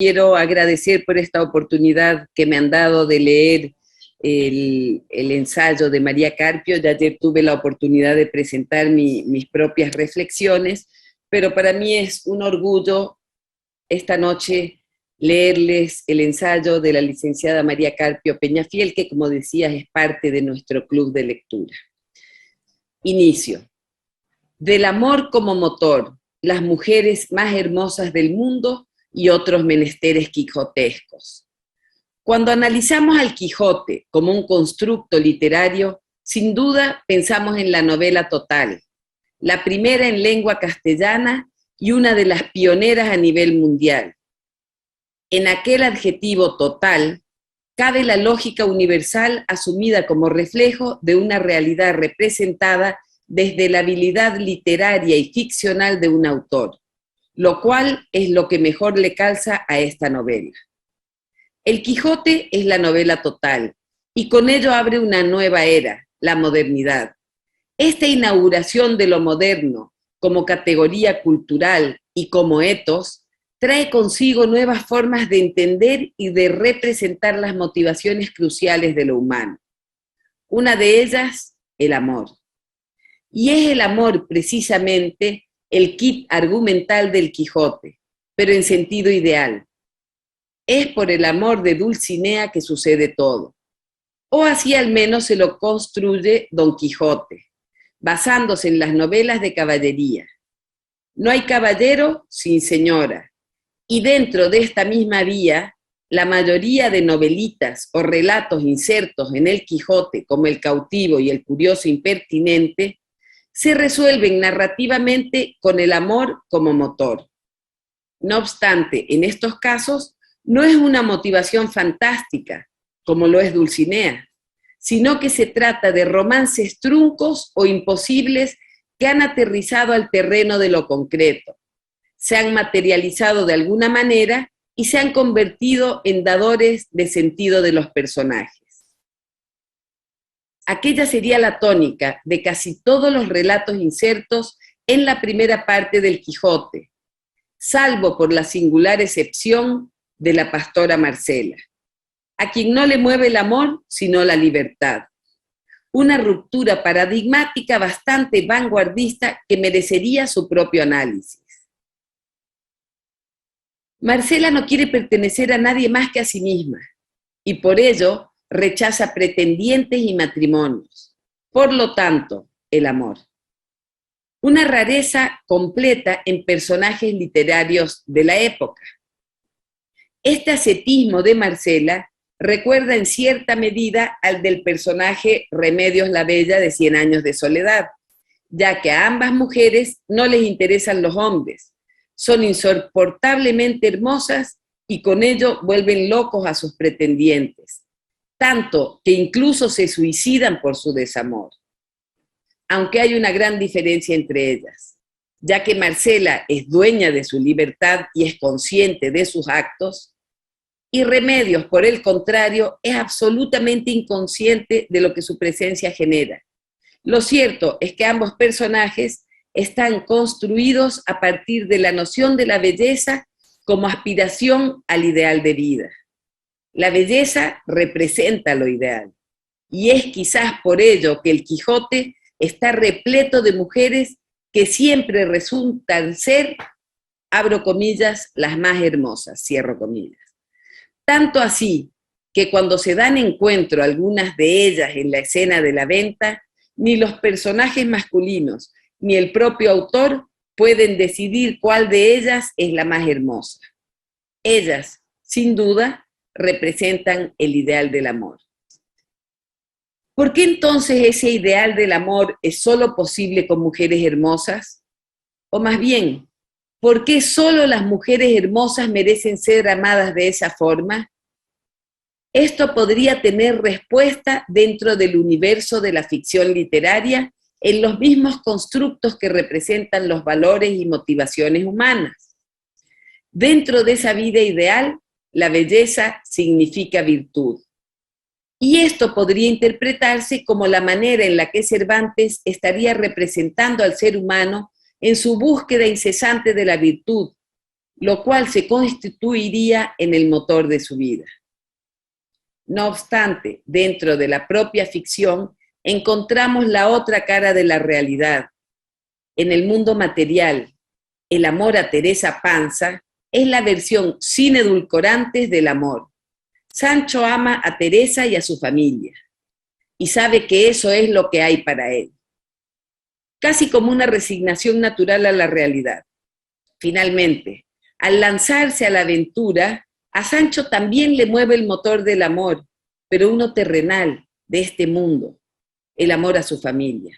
quiero agradecer por esta oportunidad que me han dado de leer el ensayo de María Carpio. Ya ayer tuve la oportunidad de presentar mis propias reflexiones, pero para mí es un orgullo esta noche leerles el ensayo de la licenciada María Carpio Peñafiel, que como decías es parte de nuestro club de lectura. Inicio. Del amor como motor, las mujeres más hermosas del mundo y otros menesteres quijotescos. Cuando analizamos al Quijote como un constructo literario, sin duda pensamos en la novela total, la primera en lengua castellana y una de las pioneras a nivel mundial. En aquel adjetivo total cabe la lógica universal asumida como reflejo de una realidad representada desde la habilidad literaria y ficcional de un autor, lo cual es lo que mejor le calza a esta novela. El Quijote es la novela total, y con ello abre una nueva era, la modernidad. Esta inauguración de lo moderno como categoría cultural y como etos trae consigo nuevas formas de entender y de representar las motivaciones cruciales de lo humano. Una de ellas, el amor. Y es el amor precisamente el kit argumental del Quijote, pero en sentido ideal. Es por el amor de Dulcinea que sucede todo. O así al menos se lo construye Don Quijote, basándose en las novelas de caballería. No hay caballero sin señora. Y dentro de esta misma vía, la mayoría de novelitas o relatos insertos en el Quijote, como El cautivo y El curioso impertinente, se resuelven narrativamente con el amor como motor. No obstante, en estos casos, no es una motivación fantástica, como lo es Dulcinea, sino que se trata de romances truncos o imposibles que han aterrizado al terreno de lo concreto, se han materializado de alguna manera y se han convertido en dadores de sentido de los personajes. Aquella sería la tónica de casi todos los relatos insertos en la primera parte del Quijote, salvo por la singular excepción de la pastora Marcela, a quien no le mueve el amor, sino la libertad. Una ruptura paradigmática bastante vanguardista que merecería su propio análisis. Marcela no quiere pertenecer a nadie más que a sí misma, y por ello rechaza pretendientes y matrimonios. Por lo tanto, el amor. Una rareza completa en personajes literarios de la época. Este ascetismo de Marcela recuerda en cierta medida al del personaje Remedios la Bella de 100 años de soledad, ya que a ambas mujeres no les interesan los hombres, son insoportablemente hermosas y con ello vuelven locos a sus pretendientes, tanto que incluso se suicidan por su desamor. Aunque hay una gran diferencia entre ellas, ya que Marcela es dueña de su libertad y es consciente de sus actos, y Remedios, por el contrario, es absolutamente inconsciente de lo que su presencia genera. Lo cierto es que ambos personajes están construidos a partir de la noción de la belleza como aspiración al ideal de vida. La belleza representa lo ideal, y es quizás por ello que el Quijote está repleto de mujeres que siempre resultan ser, abro comillas, las más hermosas, cierro comillas. Tanto así que cuando se dan encuentro algunas de ellas en la escena de la venta, ni los personajes masculinos ni el propio autor pueden decidir cuál de ellas es la más hermosa. Ellas, sin duda, representan el ideal del amor. ¿Por qué entonces ese ideal del amor es solo posible con mujeres hermosas? O más bien, ¿por qué solo las mujeres hermosas merecen ser amadas de esa forma? Esto podría tener respuesta dentro del universo de la ficción literaria en los mismos constructos que representan los valores y motivaciones humanas. Dentro de esa vida ideal, la belleza significa virtud. Y esto podría interpretarse como la manera en la que Cervantes estaría representando al ser humano en su búsqueda incesante de la virtud, lo cual se constituiría en el motor de su vida. No obstante, dentro de la propia ficción encontramos la otra cara de la realidad. En el mundo material, el amor a Teresa Panza es la versión sin edulcorantes del amor. Sancho ama a Teresa y a su familia, y sabe que eso es lo que hay para él. Casi como una resignación natural a la realidad. Finalmente, al lanzarse a la aventura, a Sancho también le mueve el motor del amor, pero uno terrenal, de este mundo, el amor a su familia.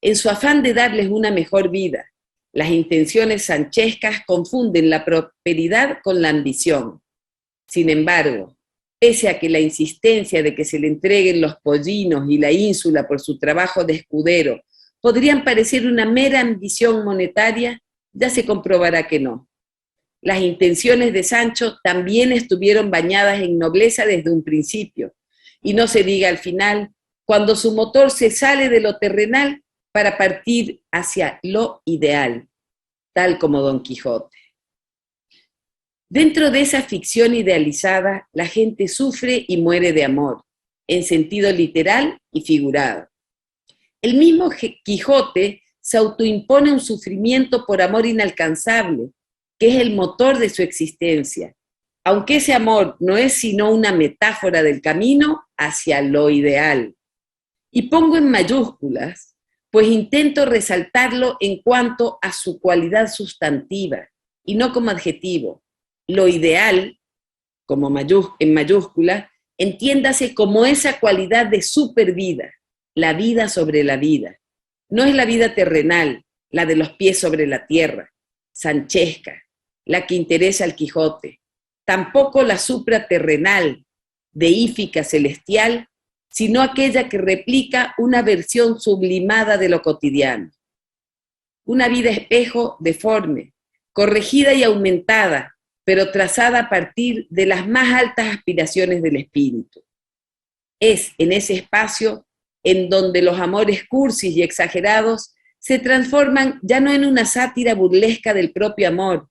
En su afán de darles una mejor vida, las intenciones sanchescas confunden la prosperidad con la ambición. Sin embargo, pese a que la insistencia de que se le entreguen los pollinos y la ínsula por su trabajo de escudero podrían parecer una mera ambición monetaria, ya se comprobará que no. Las intenciones de Sancho también estuvieron bañadas en nobleza desde un principio, y no se diga al final, cuando su motor se sale de lo terrenal para partir hacia lo ideal, tal como Don Quijote. Dentro de esa ficción idealizada, la gente sufre y muere de amor, en sentido literal y figurado. El mismo Quijote se autoimpone un sufrimiento por amor inalcanzable, que es el motor de su existencia, aunque ese amor no es sino una metáfora del camino hacia lo ideal. Y pongo en mayúsculas, pues intento resaltarlo en cuanto a su cualidad sustantiva, y no como adjetivo. Lo ideal, como en mayúscula, entiéndase como esa cualidad de supervida, la vida sobre la vida. No es la vida terrenal, la de los pies sobre la tierra, sanchesca, la que interesa al Quijote. Tampoco la supraterrenal, deífica celestial, sino aquella que replica una versión sublimada de lo cotidiano. Una vida espejo deforme, corregida y aumentada, pero trazada a partir de las más altas aspiraciones del espíritu. Es en ese espacio en donde los amores cursis y exagerados se transforman ya no en una sátira burlesca del propio amor,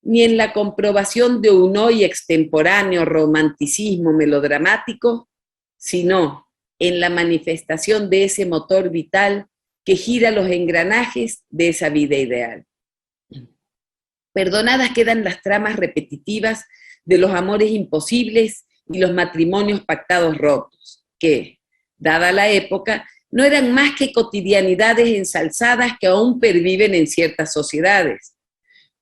ni en la comprobación de un hoy extemporáneo romanticismo melodramático, sino en la manifestación de ese motor vital que gira los engranajes de esa vida ideal. Perdonadas quedan las tramas repetitivas de los amores imposibles y los matrimonios pactados rotos, que, dada la época, no eran más que cotidianidades ensalzadas que aún perviven en ciertas sociedades.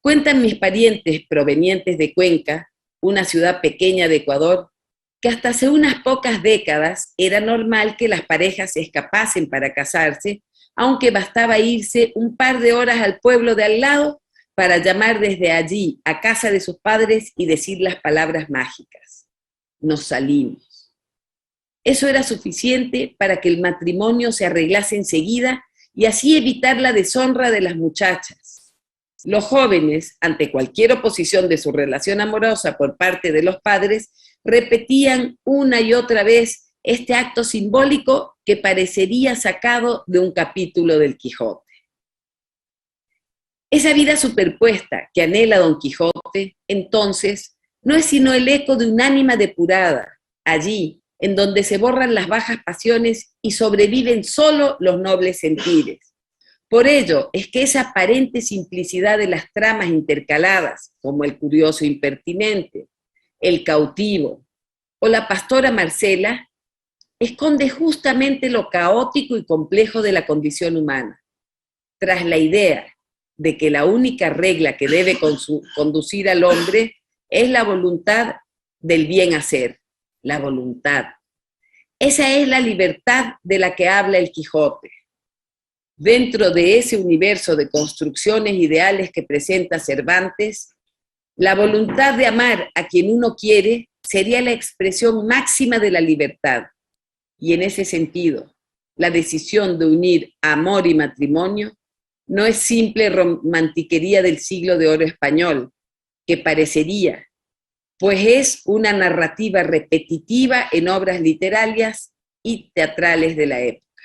Cuentan mis parientes provenientes de Cuenca, una ciudad pequeña de Ecuador, que hasta hace unas pocas décadas era normal que las parejas se escapasen para casarse, aunque bastaba irse un par de horas al pueblo de al lado para llamar desde allí a casa de sus padres y decir las palabras mágicas. Nos salimos. Eso era suficiente para que el matrimonio se arreglase enseguida y así evitar la deshonra de las muchachas. Los jóvenes, ante cualquier oposición de su relación amorosa por parte de los padres, repetían una y otra vez este acto simbólico que parecería sacado de un capítulo del Quijote. Esa vida superpuesta que anhela Don Quijote, entonces, no es sino el eco de un ánima depurada, allí, en donde se borran las bajas pasiones y sobreviven solo los nobles sentires. Por ello es que esa aparente simplicidad de las tramas intercaladas, como el curioso impertinente, el cautivo o la pastora Marcela, esconde justamente lo caótico y complejo de la condición humana. Tras la idea de que la única regla que debe conducir al hombre es la voluntad del bien hacer, la voluntad. Esa es la libertad de la que habla el Quijote. Dentro de ese universo de construcciones ideales que presenta Cervantes, la voluntad de amar a quien uno quiere sería la expresión máxima de la libertad. Y en ese sentido, la decisión de unir amor y matrimonio no es simple romantiquería del siglo de oro español, que parecería, pues es una narrativa repetitiva en obras literarias y teatrales de la época,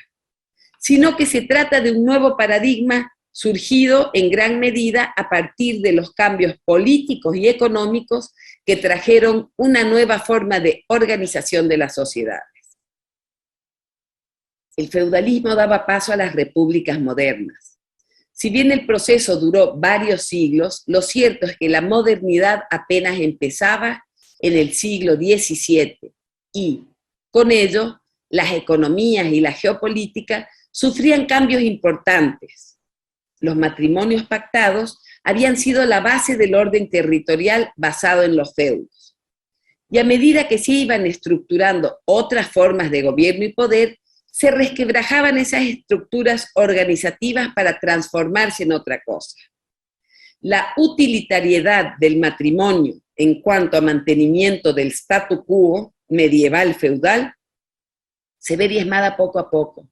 sino que se trata de un nuevo paradigma surgido en gran medida a partir de los cambios políticos y económicos que trajeron una nueva forma de organización de las sociedades. El feudalismo daba paso a las repúblicas modernas. Si bien el proceso duró varios siglos, lo cierto es que la modernidad apenas empezaba en el siglo XVII y, con ello, las economías y la geopolítica sufrían cambios importantes. Los matrimonios pactados habían sido la base del orden territorial basado en los feudos. Y a medida que se iban estructurando otras formas de gobierno y poder, se resquebrajaban esas estructuras organizativas para transformarse en otra cosa. La utilitariedad del matrimonio en cuanto a mantenimiento del statu quo medieval feudal se ve diezmada poco a poco,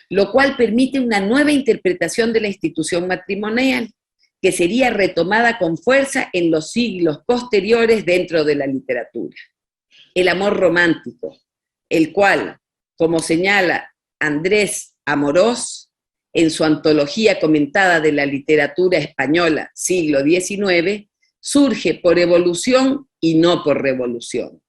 lo cual permite una nueva interpretación de la institución matrimonial, que sería retomada con fuerza en los siglos posteriores dentro de la literatura. El amor romántico, el cual, como señala Andrés Amorós en su antología comentada de la literatura española, siglo XIX, surge por evolución y no por revolución.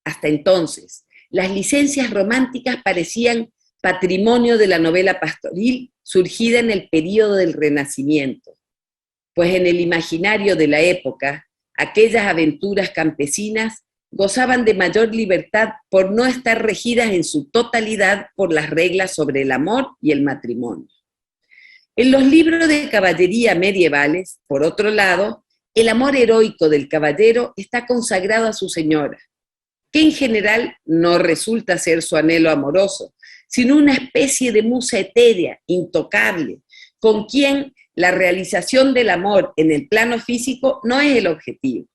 Hasta entonces, las licencias románticas parecían patrimonio de la novela pastoril surgida en el período del Renacimiento, pues en el imaginario de la época, aquellas aventuras campesinas gozaban de mayor libertad por no estar regidas en su totalidad por las reglas sobre el amor y el matrimonio. En los libros de caballería medievales, por otro lado, el amor heroico del caballero está consagrado a su señora, que en general no resulta ser su anhelo amoroso, sino una especie de musa etérea, intocable, con quien la realización del amor en el plano físico no es el objetivo.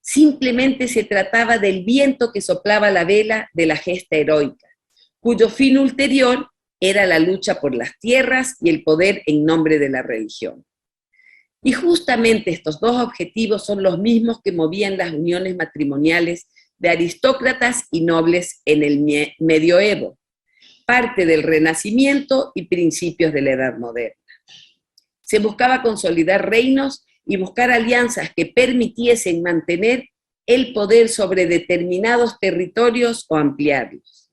Simplemente se trataba del viento que soplaba la vela de la gesta heroica, cuyo fin ulterior era la lucha por las tierras y el poder en nombre de la religión. Y justamente estos dos objetivos son los mismos que movían las uniones matrimoniales de aristócratas y nobles en el medioevo, parte del Renacimiento y principios de la Edad Moderna. Se buscaba consolidar reinos y buscar alianzas que permitiesen mantener el poder sobre determinados territorios o ampliarlos.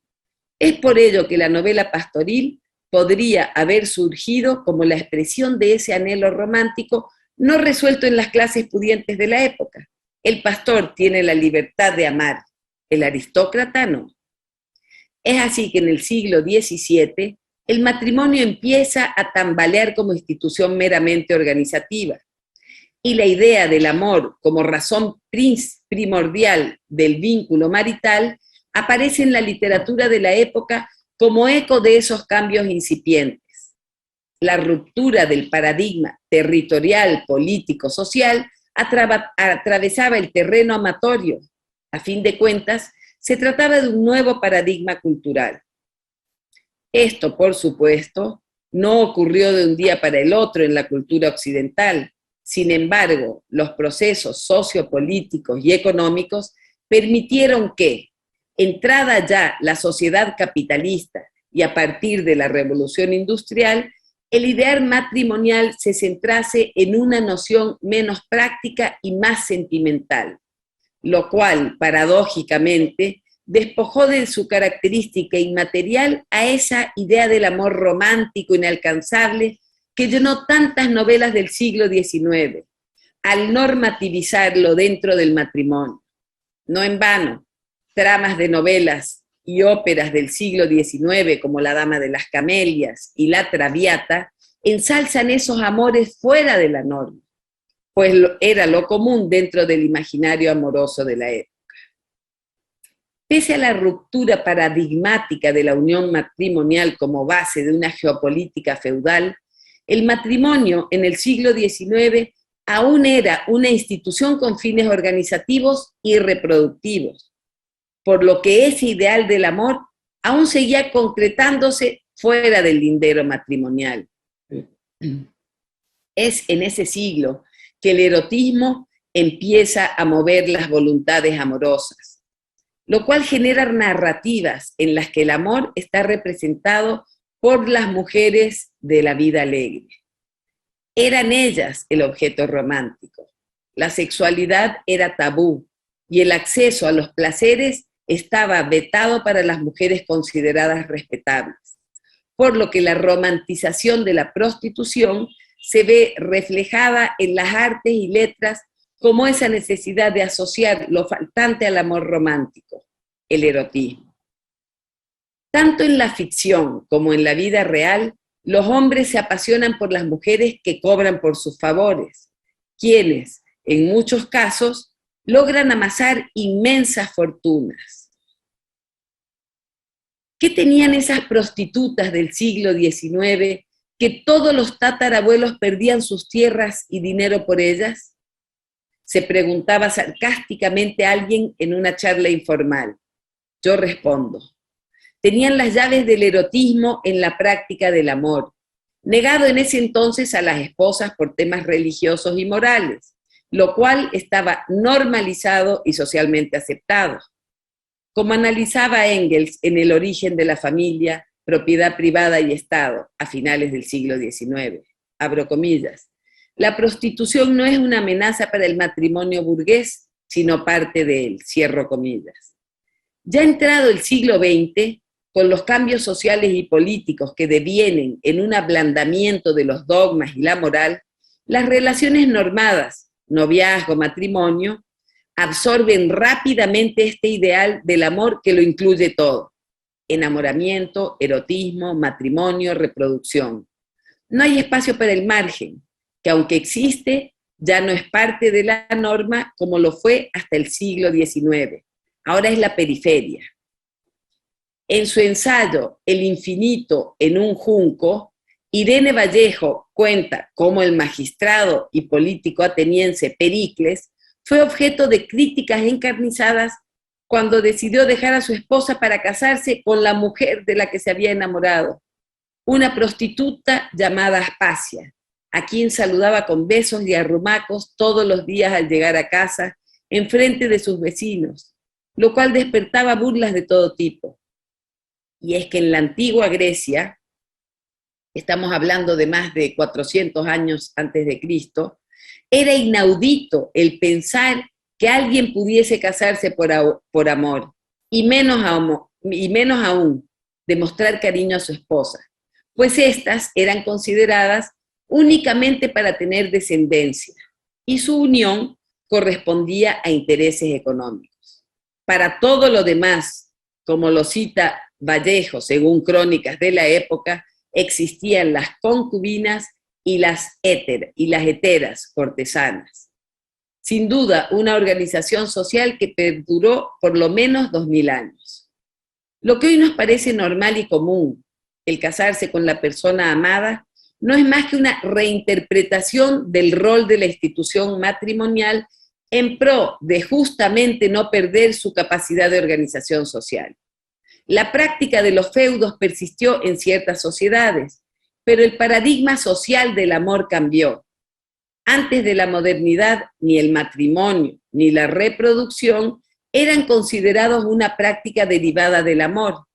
Es por ello que la novela pastoril podría haber surgido como la expresión de ese anhelo romántico no resuelto en las clases pudientes de la época. El pastor tiene la libertad de amar, el aristócrata no. Es así que en el siglo XVII el matrimonio empieza a tambalear como institución meramente organizativa, y la idea del amor como razón primordial del vínculo marital aparece en la literatura de la época como eco de esos cambios incipientes. La ruptura del paradigma territorial, político, social atravesaba el terreno amatorio. A fin de cuentas, se trataba de un nuevo paradigma cultural. Esto, por supuesto, no ocurrió de un día para el otro en la cultura occidental. Sin embargo, los procesos sociopolíticos y económicos permitieron que, entrada ya la sociedad capitalista y a partir de la revolución industrial, el ideal matrimonial se centrase en una noción menos práctica y más sentimental, lo cual, paradójicamente, despojó de su característica inmaterial a esa idea del amor romántico inalcanzable que llenó tantas novelas del siglo XIX, al normativizarlo dentro del matrimonio. No en vano, tramas de novelas y óperas del siglo XIX, como La Dama de las Camelias y La Traviata, ensalzan esos amores fuera de la norma, pues era lo común dentro del imaginario amoroso de la época. Pese a la ruptura paradigmática de la unión matrimonial como base de una geopolítica feudal, el matrimonio en el siglo XIX aún era una institución con fines organizativos y reproductivos, por lo que ese ideal del amor aún seguía concretándose fuera del lindero matrimonial. Es en ese siglo que el erotismo empieza a mover las voluntades amorosas, lo cual genera narrativas en las que el amor está representado por las mujeres de la vida alegre. Eran ellas el objeto romántico. La sexualidad era tabú y el acceso a los placeres estaba vetado para las mujeres consideradas respetables, por lo que la romantización de la prostitución se ve reflejada en las artes y letras como esa necesidad de asociar lo faltante al amor romántico, el erotismo. Tanto en la ficción como en la vida real, los hombres se apasionan por las mujeres que cobran por sus favores, quienes, en muchos casos, logran amasar inmensas fortunas. ¿Qué tenían esas prostitutas del siglo XIX que todos los tatarabuelos perdían sus tierras y dinero por ellas? Se preguntaba sarcásticamente alguien en una charla informal. Yo respondo: tenían las llaves del erotismo en la práctica del amor, negado en ese entonces a las esposas por temas religiosos y morales, lo cual estaba normalizado y socialmente aceptado. Como analizaba Engels en El origen de la familia, propiedad privada y Estado, a finales del siglo XIX, abro comillas, la prostitución no es una amenaza para el matrimonio burgués, sino parte de él, cierro comillas. Ya entrado el siglo XX, con los cambios sociales y políticos que devienen en un ablandamiento de los dogmas y la moral, las relaciones normadas, noviazgo, matrimonio, absorben rápidamente este ideal del amor que lo incluye todo: enamoramiento, erotismo, matrimonio, reproducción. No hay espacio para el margen, que aunque existe, ya no es parte de la norma como lo fue hasta el siglo XIX. Ahora es la periferia. En su ensayo El infinito en un junco, Irene Vallejo cuenta cómo el magistrado y político ateniense Pericles fue objeto de críticas encarnizadas cuando decidió dejar a su esposa para casarse con la mujer de la que se había enamorado, una prostituta llamada Aspasia, a quien saludaba con besos y arrumacos todos los días al llegar a casa, en frente de sus vecinos, lo cual despertaba burlas de todo tipo. Y es que en la antigua Grecia, estamos hablando de más de 400 años antes de Cristo, era inaudito el pensar que alguien pudiese casarse por amor, y menos aún demostrar cariño a su esposa, pues éstas eran consideradas únicamente para tener descendencia, y su unión correspondía a intereses económicos. Para todo lo demás, como lo cita Vallejo, según crónicas de la época, existían las concubinas y las heteras cortesanas. Sin duda, una organización social que perduró por lo menos 2000 años. Lo que hoy nos parece normal y común, el casarse con la persona amada, no es más que una reinterpretación del rol de la institución matrimonial en pro de justamente no perder su capacidad de organización social. La práctica de los feudos persistió en ciertas sociedades, pero el paradigma social del amor cambió. Antes de la modernidad, ni el matrimonio ni la reproducción eran considerados una práctica derivada del amor.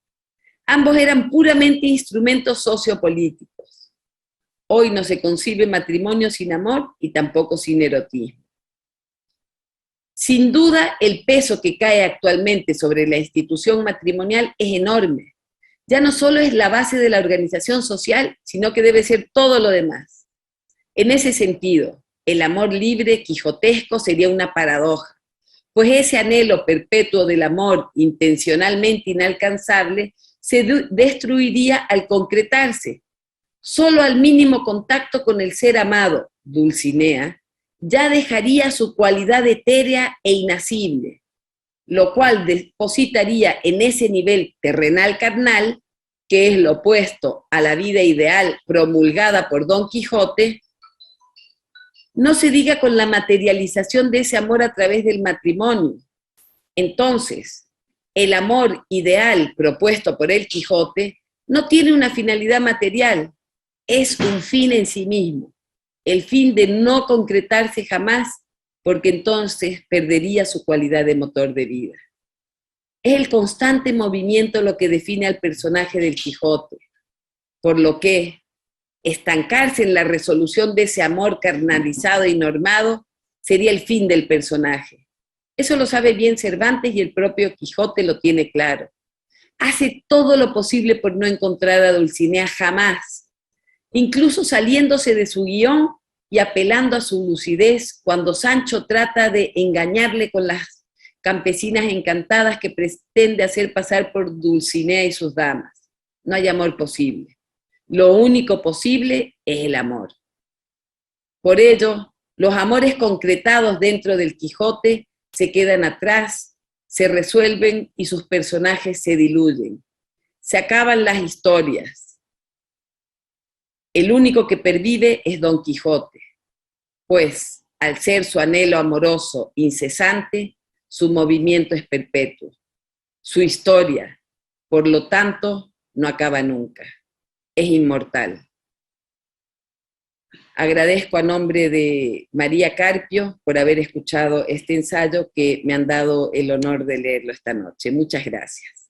Ambos eran puramente instrumentos sociopolíticos. Hoy no se concibe matrimonio sin amor y tampoco sin erotismo. Sin duda, el peso que cae actualmente sobre la institución matrimonial es enorme. Ya no solo es la base de la organización social, sino que debe ser todo lo demás. En ese sentido, el amor libre quijotesco sería una paradoja, pues ese anhelo perpetuo del amor intencionalmente inalcanzable se destruiría al concretarse. Solo al mínimo contacto con el ser amado, Dulcinea, ya dejaría su cualidad etérea e inacible, lo cual depositaría en ese nivel terrenal carnal, que es lo opuesto a la vida ideal promulgada por Don Quijote, no se diga con la materialización de ese amor a través del matrimonio. Entonces, el amor ideal propuesto por el Quijote no tiene una finalidad material, es un fin en sí mismo, el fin de no concretarse jamás, porque entonces perdería su cualidad de motor de vida. Es el constante movimiento lo que define al personaje del Quijote, por lo que, Estancarse en la resolución de ese amor carnalizado y normado sería el fin del personaje. Eso lo sabe bien Cervantes y el propio Quijote lo tiene claro. Hace todo lo posible por no encontrar a Dulcinea jamás, incluso saliéndose de su guión y apelando a su lucidez cuando Sancho trata de engañarle con las campesinas encantadas que pretende hacer pasar por Dulcinea y sus damas. No hay amor posible. Lo único posible es el amor. Por ello, los amores concretados dentro del Quijote se quedan atrás, se resuelven y sus personajes se diluyen. Se acaban las historias. El único que pervive es Don Quijote, pues al ser su anhelo amoroso incesante, su movimiento es perpetuo. Su historia, por lo tanto, no acaba nunca. Es inmortal. Agradezco a nombre de María Carpio por haber escuchado este ensayo que me han dado el honor de leerlo esta noche. Muchas gracias.